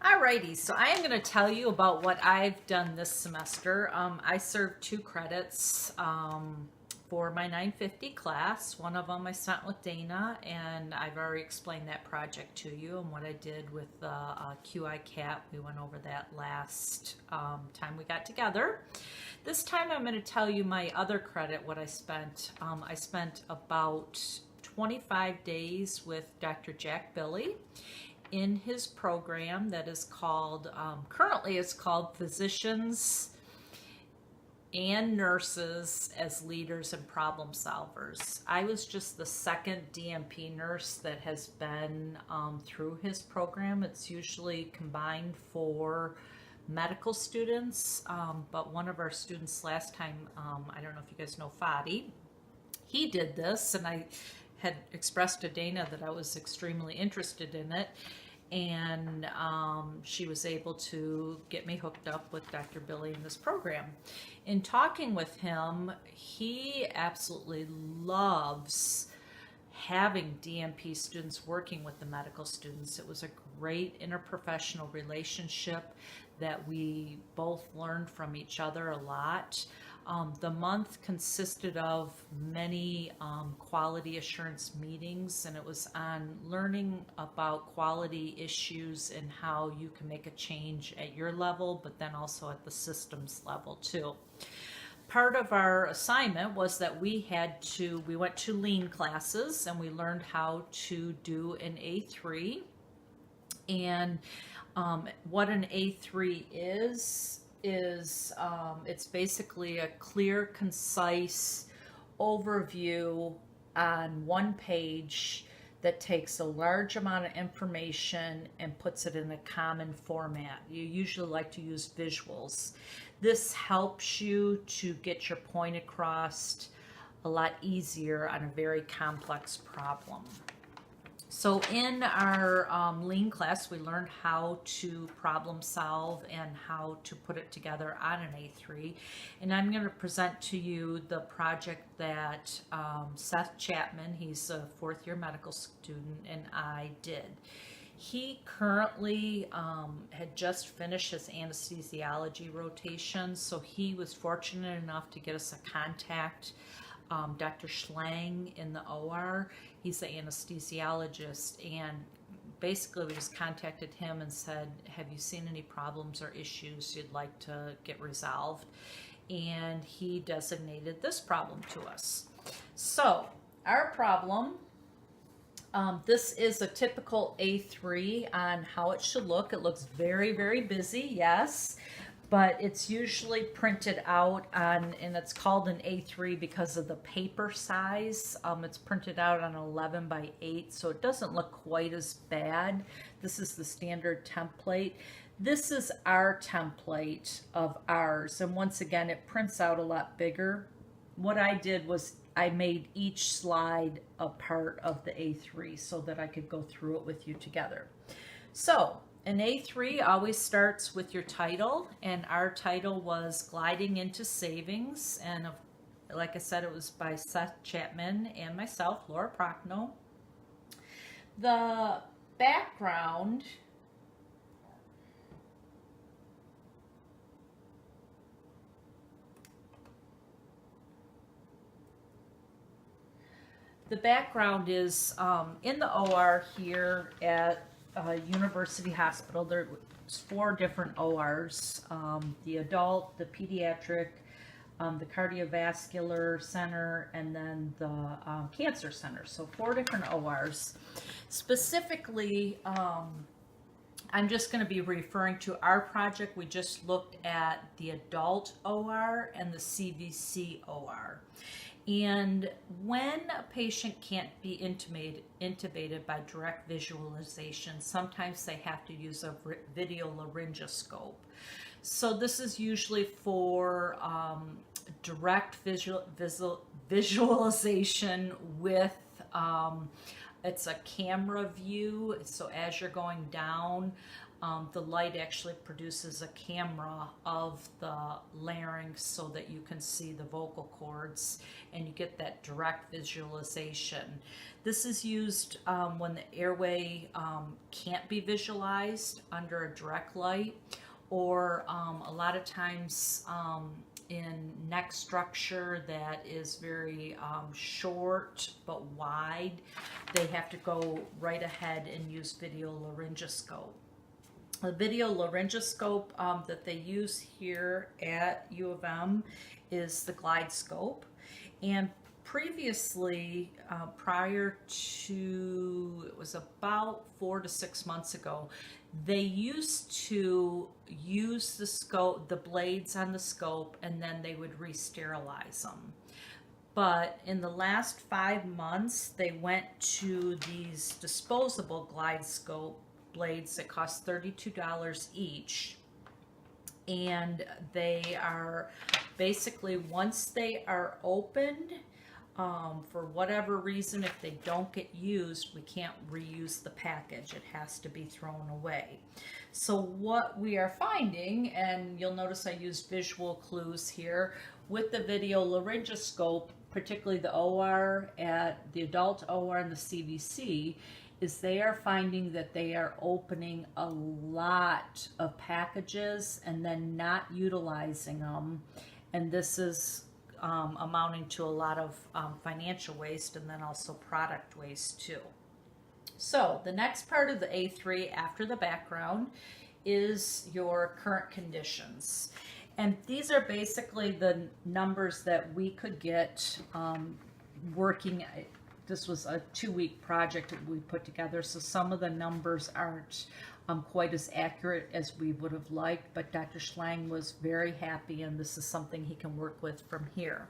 Alrighty, so I am going to tell you about what I've done this semester. I served 2 credits for my 950 class. One of them I spent with Dana, and I've already explained that project to you and what I did with the QI CAP. We went over that last time we got together. This time I'm going to tell you my other credit, what I spent. I spent about 25 days with Dr. Jack Billy in his program that is called, currently it's called Physicians and Nurses as Leaders and Problem Solvers. I was just the second DNP nurse that has been through his program. It's usually combined for medical students, but one of our students last time, I don't know if you guys know Fadi, he did this, and I had expressed to Dana that I was extremely interested in it, and she was able to get me hooked up with Dr. Billy in this program. In talking with him, he absolutely loves having DNP students working with the medical students. It was a great interprofessional relationship that we both learned from each other a lot. The month consisted of many quality assurance meetings, and it was on learning about quality issues and how you can make a change at your level, but then also at the systems level too. Part of our assignment was that we went to lean classes, and we learned how to do an A3. And what an A3 is it's basically a clear, concise overview on one page that takes a large amount of information and puts it in a common format. You usually like to use visuals. This helps you to get your point across a lot easier on a very complex problem. So in our lean class, we learned how to problem solve and how to put it together on an A3. And I'm going to present to you the project that Seth Chapman, he's a fourth-year medical student, and I did. He currently had just finished his anesthesiology rotation, so he was fortunate enough to get us a contact, Dr. Schlang in the OR. He's the anesthesiologist, and basically we just contacted him and said, have you seen any problems or issues you'd like to get resolved? And he designated this problem to us. So our problem, this is a typical A3 on how it should look. It looks very, very busy, yes, but it's usually printed out on, and it's called an A3 because of the paper size. It's printed out on 11 by 8, so it doesn't look quite as bad. This is the standard template. This is our template of ours, and once again, it prints out a lot bigger. What I did was I made each slide a part of the A3 so that I could go through it with you together. So an A3 always starts with your title, and our title was Gliding into Savings, and like I said, it was by Seth Chapman and myself, Laura Prochnow. The background is in the OR here at University Hospital. There's 4 different ORs, the adult, the pediatric, the cardiovascular center, and then the cancer center. So 4 different ORs. Specifically, I'm just going to be referring to our project. We just looked at the adult OR and the CVC OR. And when a patient can't be intubated by direct visualization, sometimes they have to use a video laryngoscope. So this is usually for direct visualization with it's a camera view. So as you're going down, the light actually produces a camera of the larynx so that you can see the vocal cords and you get that direct visualization. This is used when the airway can't be visualized under a direct light, or a lot of times in neck structure that is very short but wide, they have to go right ahead and use video laryngoscope. The video laryngoscope that they use here at U of M is the GlideScope. And previously, prior to, it was about 4 to 6 months ago, they used to use the scope, the blades on the scope, and then they would re-sterilize them. But in the last 5 months, they went to these disposable GlideScope blades that cost $32 each. And they are basically, once they are opened, for whatever reason, if they don't get used, we can't reuse the package. It has to be thrown away. So what we are finding, and you'll notice I use visual clues here, with the video laryngoscope, particularly the OR, at the adult OR and the CVC, is they are finding that they are opening a lot of packages and then not utilizing them. And this is amounting to a lot of financial waste and then also product waste too. So the next part of the A3 after the background is your current conditions. And these are basically the numbers that we could get working. This was a 2-week project that we put together, so some of the numbers aren't quite as accurate as we would have liked, but Dr. Schlang was very happy, and this is something he can work with from here.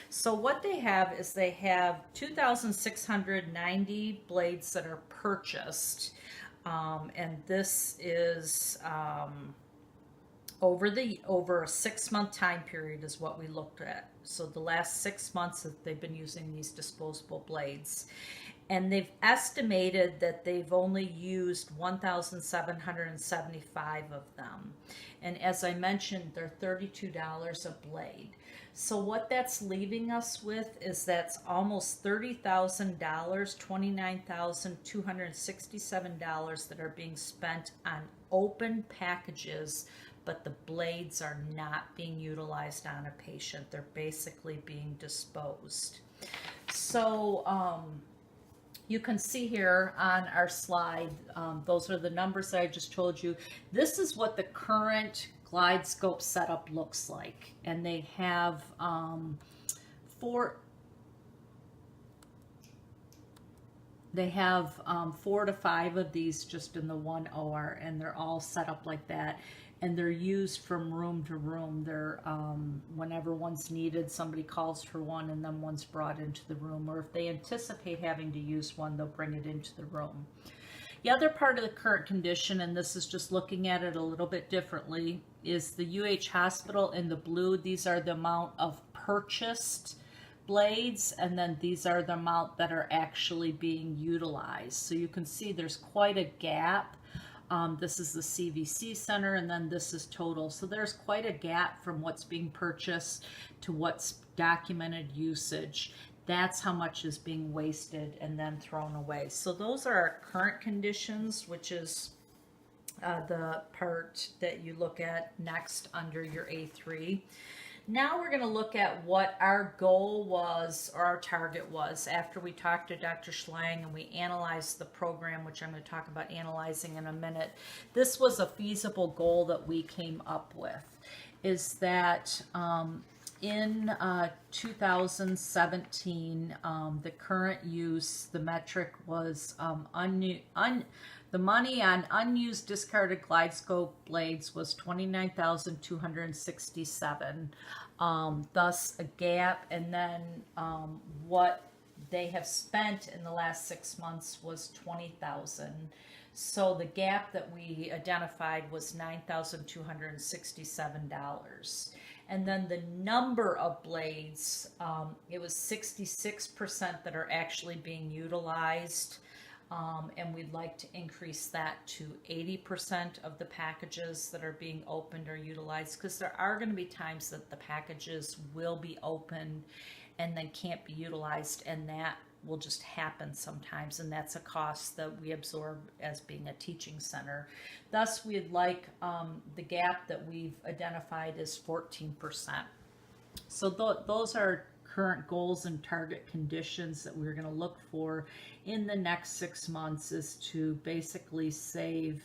So what they have is they have 2,690 blades that are purchased, and this is over a 6-month time period is what we looked at. So the last 6 months that they've been using these disposable blades. And they've estimated that they've only used 1,775 of them. And as I mentioned, they're $32 a blade. So what that's leaving us with is that's almost $30,000, $29,267 that are being spent on open packages, but the blades are not being utilized on a patient. They're basically being disposed. So you can see here on our slide, those are the numbers that I just told you. This is what the current GlideScope setup looks like. And they have 4 to 5 of these just in the one OR, and they're all set up like that. And they're used from room to room. They're whenever one's needed, somebody calls for one and then one's brought into the room. Or if they anticipate having to use one, they'll bring it into the room. The other part of the current condition, and this is just looking at it a little bit differently, is the UH Hospital in the blue. These are the amount of purchased blades, and then these are the amount that are actually being utilized. So you can see there's quite a gap. This is the CVC center, and then this is total. So there's quite a gap from what's being purchased to what's documented usage. That's how much is being wasted and then thrown away. So those are our current conditions, which is the part that you look at next under your A3. Now we're going to look at what our goal was, or our target was, after we talked to Dr. Schlang and we analyzed the program, which I'm going to talk about analyzing in a minute. This was a feasible goal that we came up with, is that in 2017, the current use, the metric was the money on unused discarded GlideScope blades was $29,267. Thus a gap, and then what they have spent in the last 6 months was $20,000. So the gap that we identified was $9,267. And then the number of blades, it was 66% that are actually being utilized. And we'd like to increase that to 80% of the packages that are being opened or utilized, because there are going to be times that the packages will be opened and then can't be utilized, and that will just happen sometimes, and that's a cost that we absorb as being a teaching center. Thus, we'd like the gap that we've identified is 14%. So those are current goals and target conditions that we're going to look for in the next 6 months, is to basically save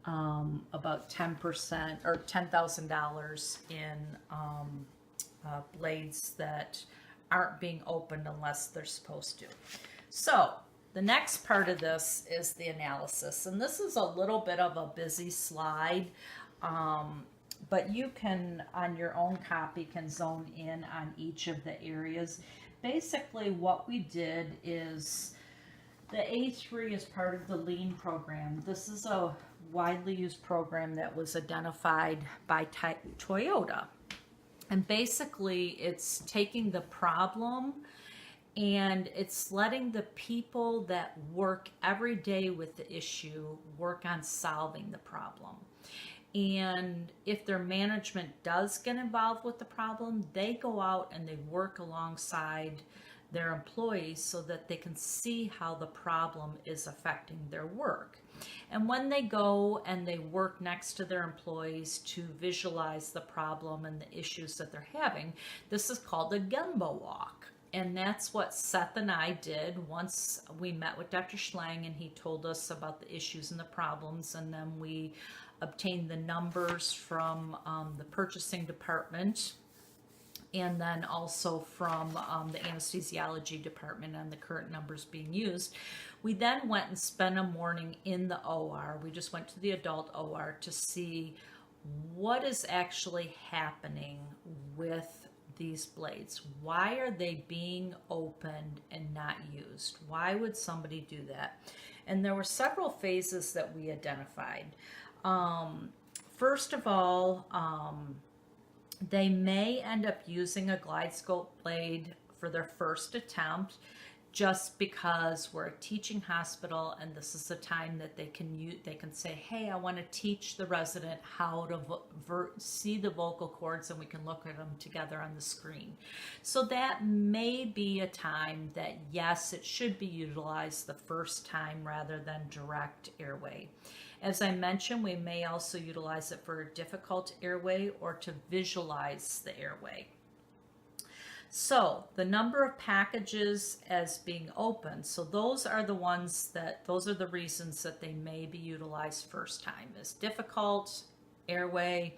about 10% or $10,000 in blades that aren't being opened unless they're supposed to. So the next part of this is the analysis, and this is a little bit of a busy slide, but you can, on your own copy, can zone in on each of the areas. Basically what we did is, the A3 is part of the LEAN program. This is a widely used program that was identified by Toyota. And basically it's taking the problem and it's letting the people that work every day with the issue work on solving the problem. And if their management does get involved with the problem, they go out and they work alongside their employees so that they can see how the problem is affecting their work. And when they go and they work next to their employees to visualize the problem and the issues that they're having, this is called a Gemba walk. And that's what Seth and I did once we met with Dr. Schlang, and he told us about the issues and the problems, and then we obtained the numbers from the purchasing department, and then also from the anesthesiology department on the current numbers being used. We then went and spent a morning in the OR. We just went to the adult OR to see what is actually happening with these blades. Why are they being opened and not used? Why would somebody do that? And there were several phases that we identified. First of all, they may end up using a GlideScope blade for their first attempt, just because we're a teaching hospital and this is the time that they can use, they can say, hey, I want to teach the resident how to see the vocal cords, and we can look at them together on the screen. So that may be a time that, yes, it should be utilized the first time rather than direct airway. As I mentioned, we may also utilize it for a difficult airway or to visualize the airway. So the number of packages as being open, so those are the ones that, those are the reasons that they may be utilized first time, is difficult, airway,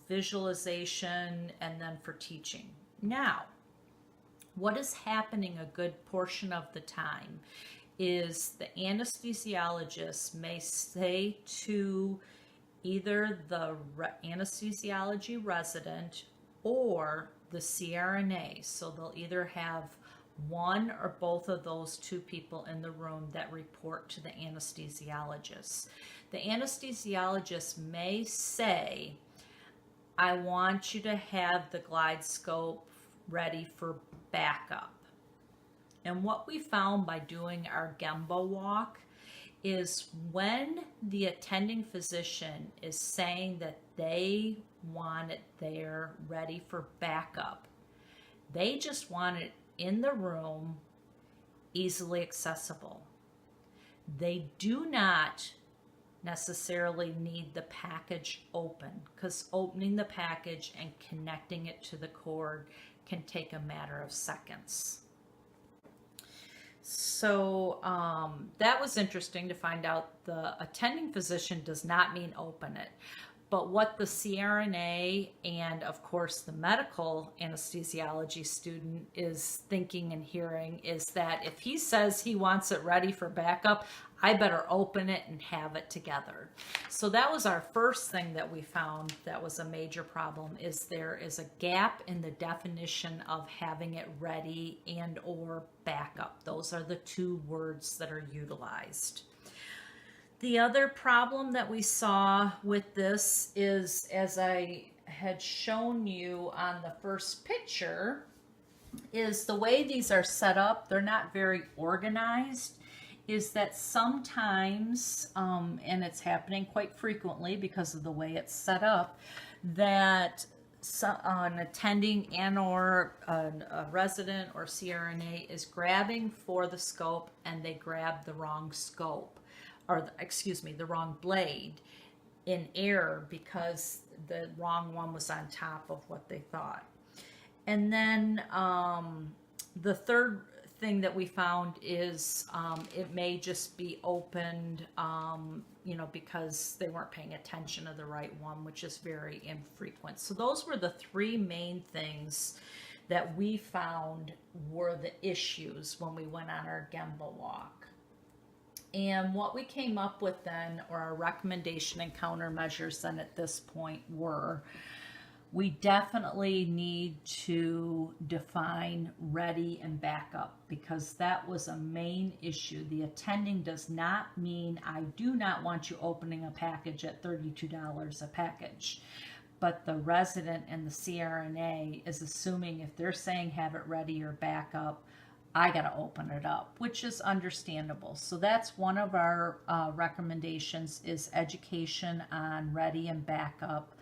visualization, and then for teaching. Now, what is happening a good portion of the time is the anesthesiologist may say to either the anesthesiology resident or the CRNA, so they'll either have one or both of those two people in the room that report to the anesthesiologist. The anesthesiologist may say, I want you to have the GlideScope ready for backup. And what we found by doing our Gemba walk is when the attending physician is saying that they want it there ready for backup, they just want it in the room, easily accessible. They do not necessarily need the package open, because opening the package and connecting it to the cord can take a matter of seconds. So that was interesting to find out. The attending physician does not mean open it. But what the CRNA and, of course, the medical anesthesiology student is thinking and hearing is that if he says he wants it ready for backup, I better open it and have it together. So that was our first thing that we found that was a major problem, is there is a gap in the definition of having it ready and or backup. Those are the two words that are utilized. The other problem that we saw with this is, as I had shown you on the first picture, is the way these are set up, they're not very organized. is that sometimes, and it's happening quite frequently because of the way it's set up, that an attending and or a resident or CRNA is grabbing for the scope and they grab the wrong scope, or excuse me, the wrong blade in error because the wrong one was on top of what they thought. And then the third thing that we found is it may just be opened, because they weren't paying attention to the right one, which is very infrequent. So those were the three main things that we found were the issues when we went on our Gemba walk. And what we came up with then, or our recommendation and countermeasures then at this point were, we definitely need to define ready and backup, because that was a main issue. The attending does not mean I do not want you opening a package at $32 a package. But the resident and the CRNA is assuming if they're saying have it ready or backup, I got to open it up, which is understandable. So that's one of our recommendations, is education on ready and backup.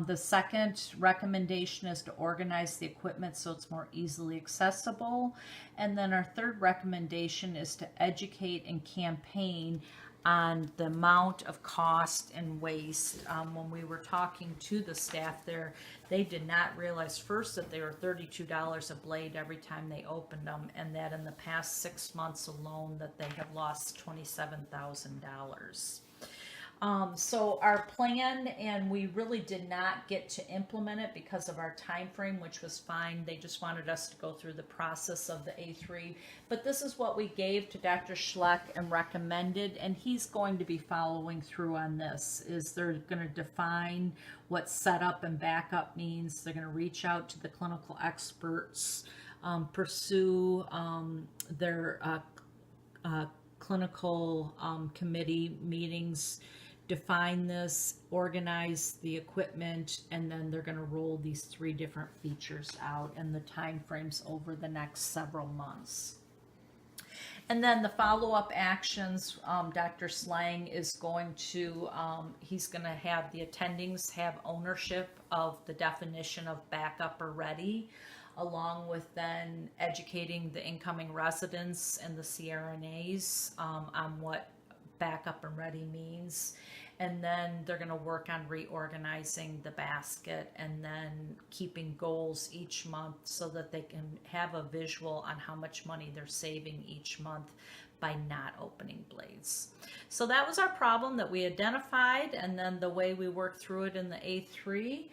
The second recommendation is to organize the equipment so it's more easily accessible. And then our third recommendation is to educate and campaign on the amount of cost and waste. When we were talking to the staff there, they did not realize first that they were $32 a blade every time they opened them, and that in the past 6 months alone that they have lost $27,000. So our plan, and we really did not get to implement it because of our time frame, which was fine. They just wanted us to go through the process of the A3. But this is what we gave to Dr. Schleck and recommended, and he's going to be following through on this. Is they're going to define what setup and backup means. They're going to reach out to the clinical experts, pursue their clinical committee meetings, define this, organize the equipment, and then they're going to roll these 3 different features out in the time frames over the next several months. And then the follow-up actions, Dr. Slang is going to, he's going to have the attendings have ownership of the definition of backup or ready, along with then educating the incoming residents and the CRNAs on what backup and ready means. And then they're going to work on reorganizing the basket and then keeping goals each month so that they can have a visual on how much money they're saving each month by not opening blades. So that was our problem that we identified, and then the way we worked through it in the A3.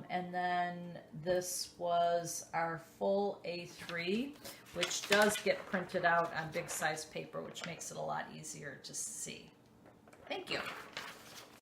And then this was our full A3, which does get printed out on big size paper, which makes it a lot easier to see. Thank you.